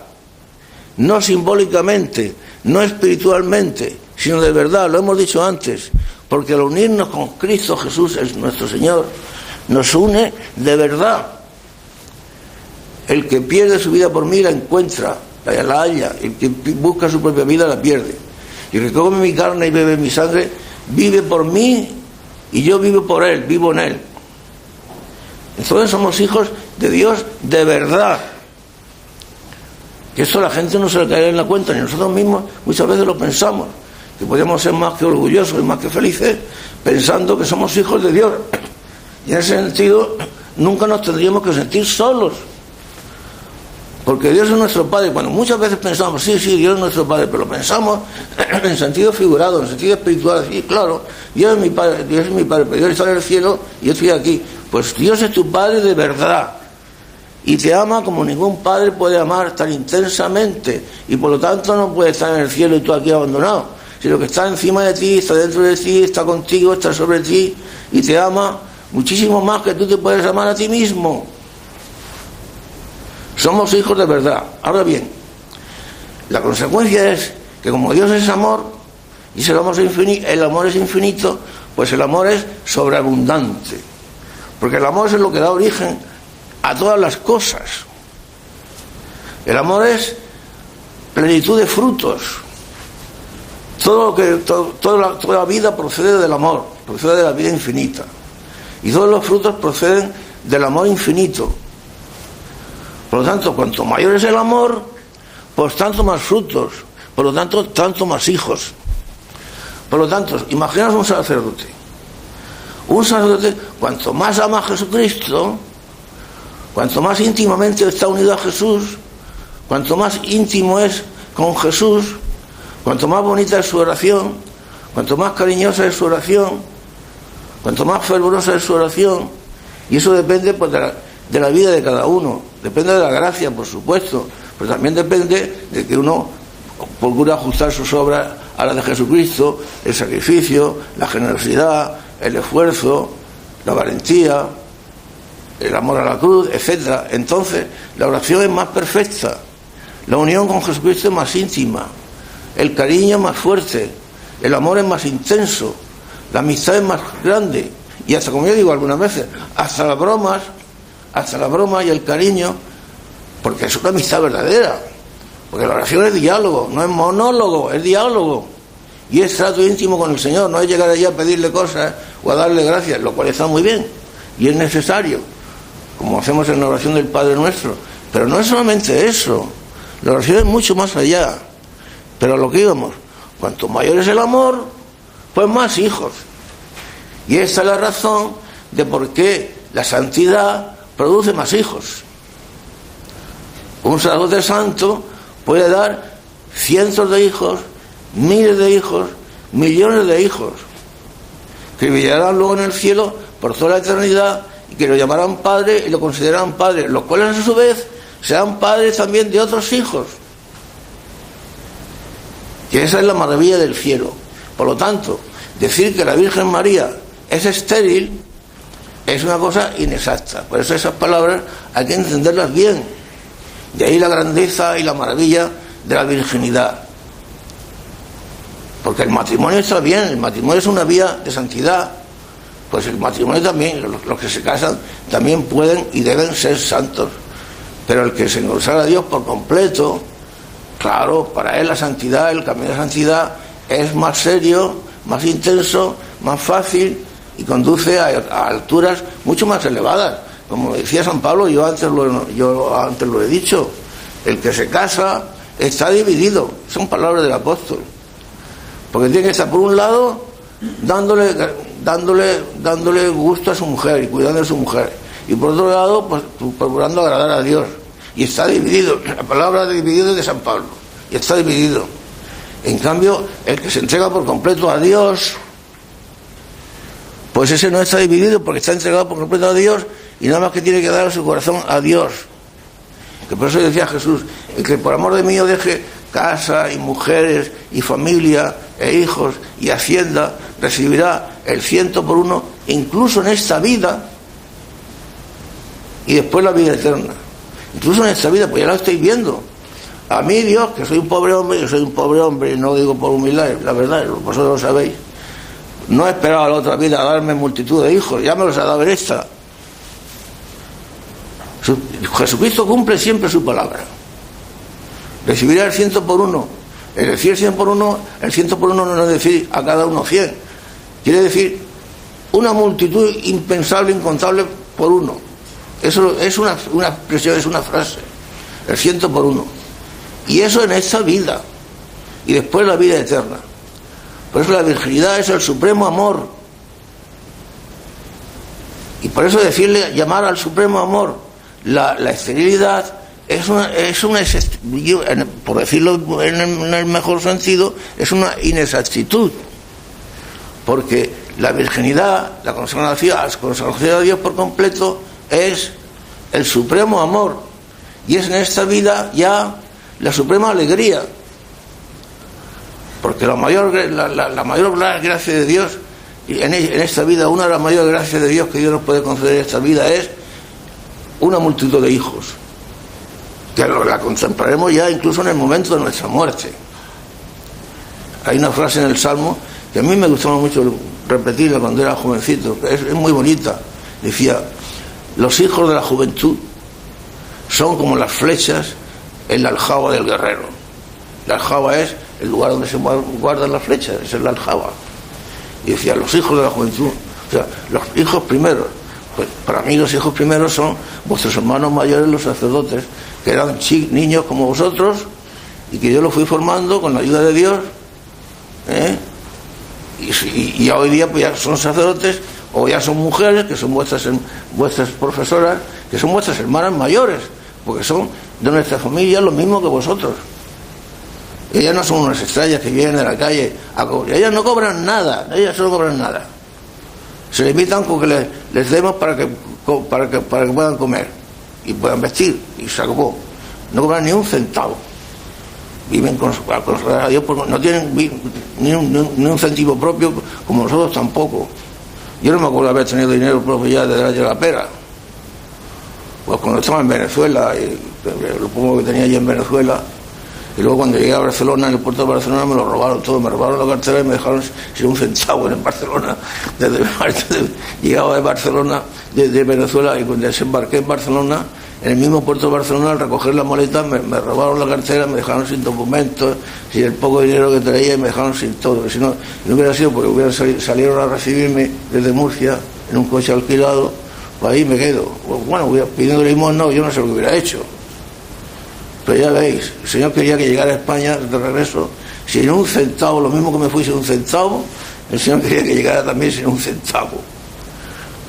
no simbólicamente, no espiritualmente, sino de verdad. Lo hemos dicho antes, porque al unirnos con Cristo Jesús, nuestro Señor, nos une de verdad. El que pierde su vida por mí la encuentra, la halla. El que busca su propia vida la pierde. Y el que come mi carne y bebe mi sangre vive por mí, y yo vivo por él, vivo en él. Entonces somos hijos de Dios de verdad. Que esto a la gente no se le cae en la cuenta, ni nosotros mismos muchas veces lo pensamos, que podemos ser más que orgullosos y más que felices pensando que somos hijos de Dios. Y en ese sentido nunca nos tendríamos que sentir solos, porque Dios es nuestro Padre. Cuando muchas veces pensamos, sí, Dios es nuestro Padre, pero lo pensamos en sentido figurado, en sentido espiritual. Sí, claro, Dios es mi Padre, pero Dios está en el cielo y yo estoy aquí. Pues Dios es tu Padre de verdad, y te ama como ningún padre puede amar tan intensamente, y por lo tanto no puede estar en el cielo y tú aquí abandonado, sino que está encima de ti, está dentro de ti, está contigo, está sobre ti, y te ama muchísimo más que tú te puedes amar a ti mismo. Somos hijos de verdad. Ahora bien, la consecuencia es que como Dios es amor, y el amor es infinito, pues el amor es sobreabundante, porque el amor es lo que da origen a todas las cosas. El amor es plenitud de frutos. Toda la vida procede del amor, procede de la vida infinita, y todos los frutos proceden del amor infinito. Por lo tanto, cuanto mayor es el amor, pues tanto más frutos, por lo tanto, tanto más hijos. Por lo tanto, imaginaos un sacerdote. Un sacerdote, cuanto más ama a Jesucristo, cuanto más íntimamente está unido a Jesús, cuanto más íntimo es con Jesús, cuanto más bonita es su oración, cuanto más cariñosa es su oración, cuanto más fervorosa es su oración, y eso depende pues, de la vida de cada uno, depende de la gracia, por supuesto, pero también depende de que uno procure ajustar sus obras a las de Jesucristo, el sacrificio, la generosidad, el esfuerzo, la valentía, el amor a la cruz, etc. Entonces, la oración es más perfecta, la unión con Jesucristo es más íntima, el cariño es más fuerte, el amor es más intenso, la amistad es más grande, y hasta, como yo digo algunas veces, hasta las bromas y el cariño, porque es una amistad verdadera, porque la oración es diálogo, no es monólogo, es diálogo, y es trato íntimo con el Señor, no es llegar allí a pedirle cosas o a darle gracias, lo cual está muy bien y es necesario, como hacemos en la oración del Padre Nuestro, pero no es solamente eso, la oración es mucho más allá. Pero a lo que íbamos, cuanto mayor es el amor, pues más hijos. Y esta es la razón de por qué la santidad produce más hijos. Un sacerdote santo puede dar cientos de hijos, miles de hijos, millones de hijos, que vivirán luego en el cielo por toda la eternidad, y que lo llamarán padre y lo considerarán padre, los cuales a su vez sean padres también de otros hijos. Y esa es la maravilla del cielo. Por lo tanto, decir que la Virgen María es estéril es una cosa inexacta. Por eso esas palabras hay que entenderlas bien. De ahí la grandeza y la maravilla de la virginidad. Porque el matrimonio está bien, el matrimonio es una vía de santidad. Pues el matrimonio también, los que se casan también pueden y deben ser santos. Pero el que se consagra a Dios por completo, claro, para él la santidad, el camino de santidad es más serio, más intenso, más fácil y conduce a alturas mucho más elevadas. Como decía San Pablo, yo antes lo he dicho, el que se casa está dividido. Son palabras del apóstol. Porque tiene que estar por un lado dándole gusto a su mujer y cuidando de su mujer, y por otro lado pues procurando agradar a Dios, y está dividido. La palabra dividido es de San Pablo, y está dividido. En cambio, el que se entrega por completo a Dios, pues ese no está dividido, porque está entregado por completo a Dios y nada más que tiene que dar su corazón a Dios. Que por eso decía Jesús, el que por amor de mí deje casa y mujeres y familia e hijos y hacienda, recibirá el 100 por 1, incluso en esta vida, y después la vida eterna. Incluso en esta vida, pues ya lo estoy viendo. A mí Dios, que soy un pobre hombre, y no digo por humildad, la verdad, vosotros lo sabéis, no he esperado a la otra vida a darme multitud de hijos, ya me los ha dado en esta. Jesucristo cumple siempre su palabra. Recibirá el 100 por 1. El decir 100 por 1, el 100 por 1 no es decir a cada uno 100. Quiere decir una multitud impensable, incontable por uno. Eso es una expresión, es una frase. El 100 por 1. Y eso en esta vida. Y después la vida eterna. Por eso la virginidad es el supremo amor. Y por eso llamar al supremo amor la esterilidad es una, por decirlo en el mejor sentido, es una inexactitud. Porque la virginidad, la consagración a Dios por completo, es el supremo amor. Y es en esta vida ya la suprema alegría. Porque la mayor gracia de Dios, en esta vida, una de las mayores gracias de Dios que Dios nos puede conceder en esta vida es una multitud de hijos, que la contemplaremos ya incluso en el momento de nuestra muerte. Hay una frase en el Salmo que a mí me gustaba mucho repetirla cuando era jovencito, que es muy bonita. Decía: los hijos de la juventud son como las flechas en la aljaba del guerrero. La aljaba es el lugar donde se guardan las flechas, esa es la aljaba. Y decía: los hijos de la juventud, o sea, los hijos primeros. Pues para mí los hijos primeros son vuestros hermanos mayores, los sacerdotes, que eran niños como vosotros, y que yo los fui formando con la ayuda de Dios, y ya hoy día pues ya son sacerdotes, o ya son mujeres, que son vuestras profesoras, que son vuestras hermanas mayores, porque son de nuestra familia lo mismo que vosotros. Ellas no son unas estrellas que vienen de la calle a cobrar. Ellas no cobran nada, ellas no cobran nada. Se limitan con que les demos para que puedan comer y puedan vestir, y se acabó. No cobran ni un centavo. Viven consagradas a Dios, porque no tienen ni un céntimo propio, como nosotros tampoco. Yo no me acuerdo de haber tenido dinero propio ya desde la pera. Pues cuando estaba en Venezuela, y lo poco que tenía allí en Venezuela, y luego cuando llegué a Barcelona, en el puerto de Barcelona, me lo robaron todo, me robaron la cartera y me dejaron sin un centavo en Barcelona. Llegaba de Barcelona, de Venezuela, y cuando desembarqué en Barcelona, en el mismo puerto de Barcelona, al recoger la maleta, me robaron la cartera, me dejaron sin documentos, sin el poco dinero que traía, y me dejaron sin todo. Si no hubiera sido porque salieron a recibirme desde Murcia, en un coche alquilado, pues ahí me quedo. Bueno, pidiendo limosna, yo no sé lo que hubiera hecho. Pero ya veis, el Señor quería que llegara a España de regreso sin un centavo, lo mismo que me fui sin un centavo, el Señor quería que llegara también sin un centavo.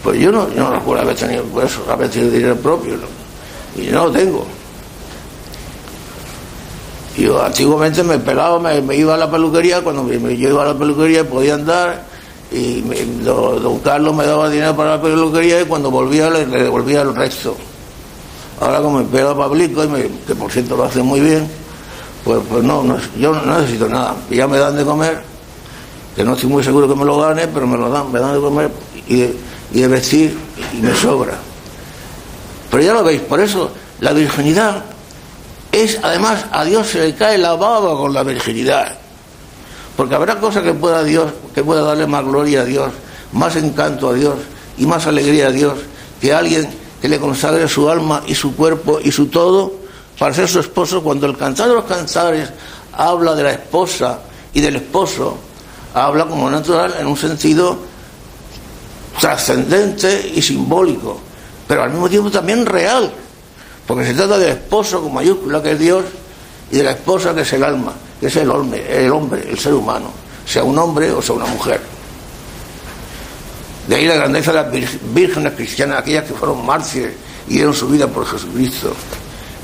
Pues yo no recuerdo haber tenido dinero propio, ¿no? Y yo no lo tengo. Yo antiguamente me pelaba, me iba a la peluquería, cuando yo iba a la peluquería podía andar, y don Carlos me daba dinero para la peluquería, y cuando volvía le devolvía el resto. Ahora como me pega Pablico, que por cierto lo hace muy bien, pues no, yo no necesito nada. Ya me dan de comer, que no estoy muy seguro que me lo gane, pero me dan de comer y de vestir, y me sobra. Pero ya lo veis, por eso la virginidad es, además, a Dios se le cae la baba con la virginidad. Porque habrá cosas que pueda darle más gloria a Dios, más encanto a Dios y más alegría a Dios que alguien que le consagre su alma y su cuerpo y su todo para ser su esposo. Cuando el Cantar de los Cantares habla de la esposa y del esposo, habla como natural en un sentido trascendente y simbólico, pero al mismo tiempo también real, porque se trata del esposo con mayúscula, que es Dios, y de la esposa, que es el alma, que es el hombre, el ser humano, sea un hombre o sea una mujer. De ahí la grandeza de las vírgenes cristianas, aquellas que fueron mártires y dieron su vida por Jesucristo,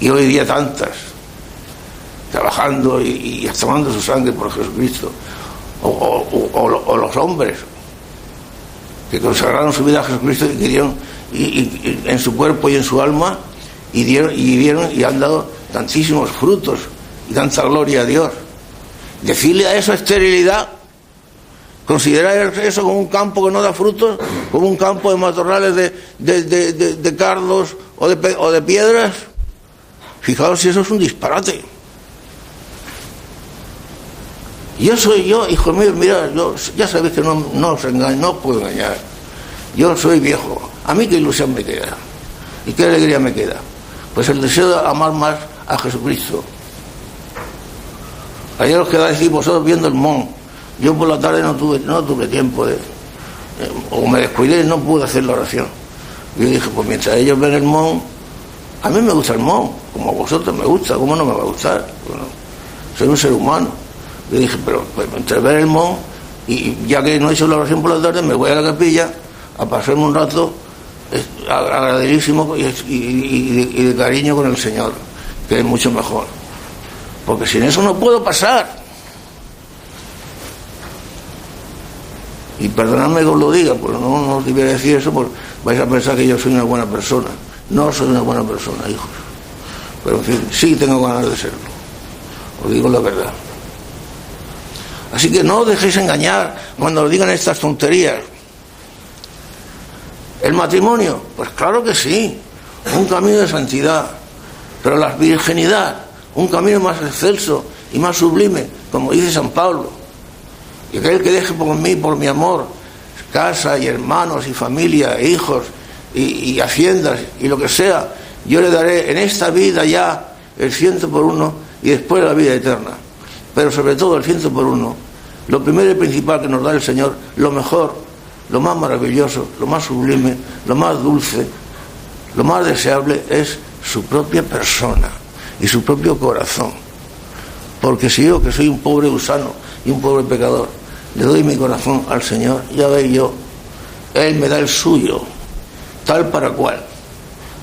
y hoy día tantas trabajando y tomando su sangre por Jesucristo, o los hombres que consagraron su vida a Jesucristo y que dieron y en su cuerpo y en su alma y dieron y han dado tantísimos frutos y tanta gloria a Dios. Decirle a eso esterilidad, considerar eso como un campo que no da frutos, como un campo de matorrales de cardos o de piedras. Fijaos si eso es un disparate. Yo soy yo, hijo mío, mira, ya sabéis que no os engaño, no os puedo engañar. Yo soy viejo. ¿A mí qué ilusión me queda? ¿Y qué alegría me queda? Pues el deseo de amar más a Jesucristo. Ayer os quedáis aquí vosotros viendo el Mon. Yo por la tarde no tuve tiempo o me descuidé y no pude hacer la oración. Yo dije, pues mientras ellos ven el Mon, a mí me gusta el Mon, como a vosotros me gusta, ¿cómo no me va a gustar? Bueno, soy un ser humano. Yo dije, pero pues, mientras ver el Mon, y ya que no he hecho la oración por la tarde, me voy a la capilla a pasarme un rato agradecísimo y de cariño con el Señor, que es mucho mejor. Porque sin eso no puedo pasar. Y perdonadme que os lo diga, pues no os debería decir eso, pues vais a pensar que yo soy una buena persona. No soy una buena persona, hijos. Pero en fin, sí tengo ganas de serlo. Os digo la verdad. Así que no os dejéis engañar cuando os digan estas tonterías. ¿El matrimonio? Pues claro que sí, un camino de santidad. Pero la virginidad, un camino más excelso y más sublime, como dice San Pablo. Y aquel que deje por mí, por mi amor, casa y hermanos y familia, e hijos y haciendas y lo que sea, yo le daré en esta vida ya el 100 y después la vida eterna. Pero sobre todo el 100, lo primero y principal que nos da el Señor, lo mejor, lo más maravilloso, lo más sublime, lo más dulce, lo más deseable es su propia persona y su propio corazón. Porque si yo, que soy un pobre gusano y un pobre pecador, le doy mi corazón al Señor, ya veis yo, Él me da el suyo, tal para cual,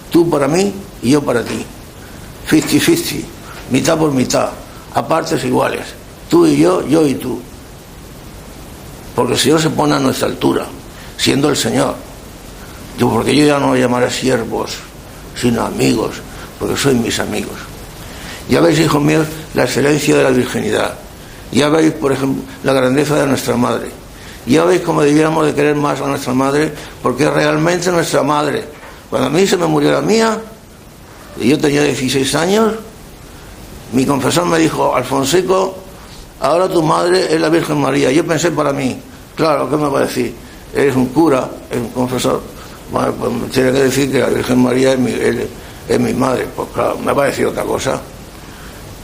tú para mí y yo para ti, 50-50, mitad por mitad, a partes iguales, tú y yo y tú. Porque el Señor se pone a nuestra altura, siendo el Señor. Porque yo ya no voy a llamar a siervos, sino amigos, porque sois mis amigos. Ya veis, hijos míos, la excelencia de la virginidad. Ya veis, por ejemplo, la grandeza de nuestra madre. Ya veis cómo debiéramos de querer más a nuestra madre, porque es realmente nuestra madre. Cuando a mí se me murió la mía, y yo tenía 16 años, mi confesor me dijo, Alfonsico, ahora tu madre es la Virgen María. Yo pensé para mí, claro, ¿qué me va a decir? Eres un cura, es un confesor. Bueno, pues me tiene que decir que la Virgen María es mi madre. Pues claro, me va a decir otra cosa.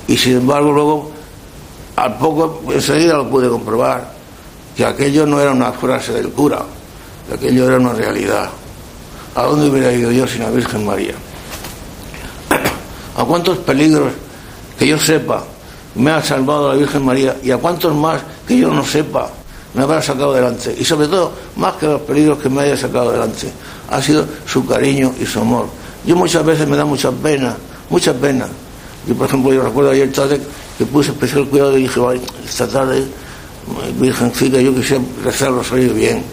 Y sin embargo, luego, al poco, enseguida lo pude comprobar, que aquello no era una frase del cura, que aquello era una realidad. ¿A dónde hubiera ido yo sin la Virgen María? ¿A cuántos peligros que yo sepa me ha salvado la Virgen María, y a cuántos más que yo no sepa me habrá sacado adelante? Y sobre todo, más que los peligros que me haya sacado adelante, ha sido su cariño y su amor. Yo muchas veces me da mucha pena. Yo, por ejemplo, yo recuerdo ayer tarde que puse especial cuidado y dije, esta tarde, Virgencita, yo quisiera rezar el rosario bien.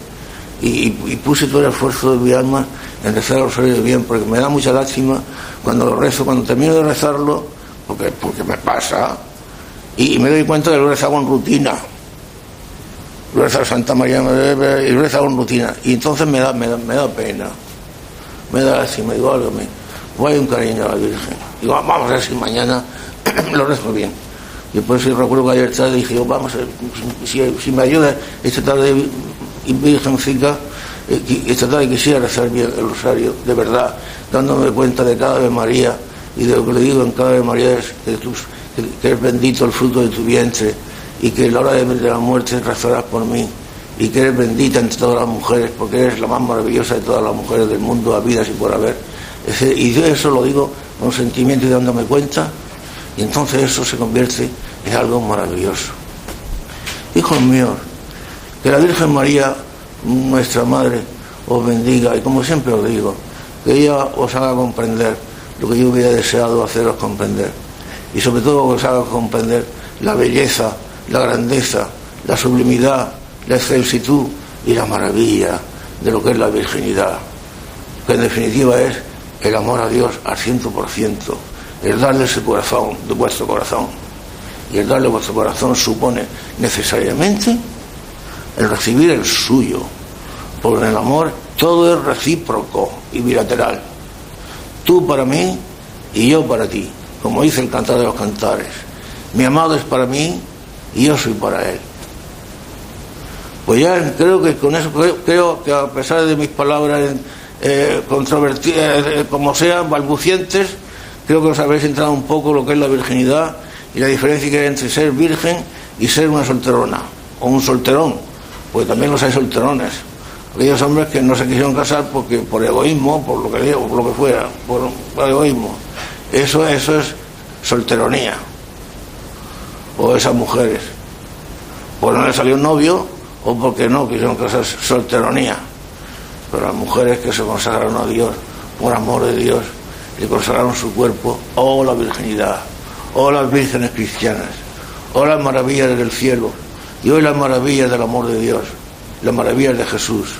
Y puse todo el esfuerzo de mi alma en rezar el rosario bien, porque me da mucha lástima cuando lo rezo, cuando termino de rezarlo, porque me pasa, y me doy cuenta que lo he rezado en rutina. Lo he rezado Santa María, y lo he rezado en rutina, y entonces me da pena, me da lástima, digo, álgame, pues hay un cariño a la Virgen. Digo, vamos a ver si mañana lo rezo bien. Y por eso recuerdo que ayer tarde dije, vamos a ver, si me ayuda esta tarde, Virgencica, esta tarde quisiera rezar bien el rosario, de verdad, dándome cuenta de cada Ave María, y de lo que le digo en cada Ave María es que es bendito el fruto de tu vientre, y que a la hora de la muerte rezarás por mí, y que eres bendita entre todas las mujeres, porque eres la más maravillosa de todas las mujeres del mundo, habidas y por haber. Y yo eso lo digo con sentimiento y dándome cuenta, y entonces eso se convierte en algo maravilloso. Hijos míos, que la Virgen María, nuestra Madre, os bendiga, y como siempre os digo, que ella os haga comprender lo que yo hubiera deseado haceros comprender, y sobre todo que os haga comprender la belleza, la grandeza, la sublimidad, la excelsitud y la maravilla de lo que es la virginidad, que en definitiva es el amor a Dios al 100%, el darle ese corazón, de vuestro corazón, y el darle vuestro corazón supone necesariamente el recibir el suyo, porque en el amor todo es recíproco y bilateral, tú para mí y yo para ti, como dice el Cantar de los Cantares, mi amado es para mí y yo soy para él. Pues ya creo que con eso, creo que a pesar de mis palabras controvertidas, como sean, balbucientes, creo que os habéis entrado un poco lo que es la virginidad y la diferencia que hay entre ser virgen y ser una solterona o un solterón, porque también los hay solterones, aquellos hombres que no se quisieron casar porque por egoísmo, por lo que digo, por lo que fuera, por egoísmo. Eso es solteronía. O esas mujeres, pues no les salió un novio, o porque no quisieron casarse, solteronía. Pero las mujeres que se consagraron a Dios por amor de Dios, le consagraron su cuerpo, la virginidad, las vírgenes cristianas, las maravillas del cielo, y hoy las maravillas del amor de Dios, las maravillas de Jesús.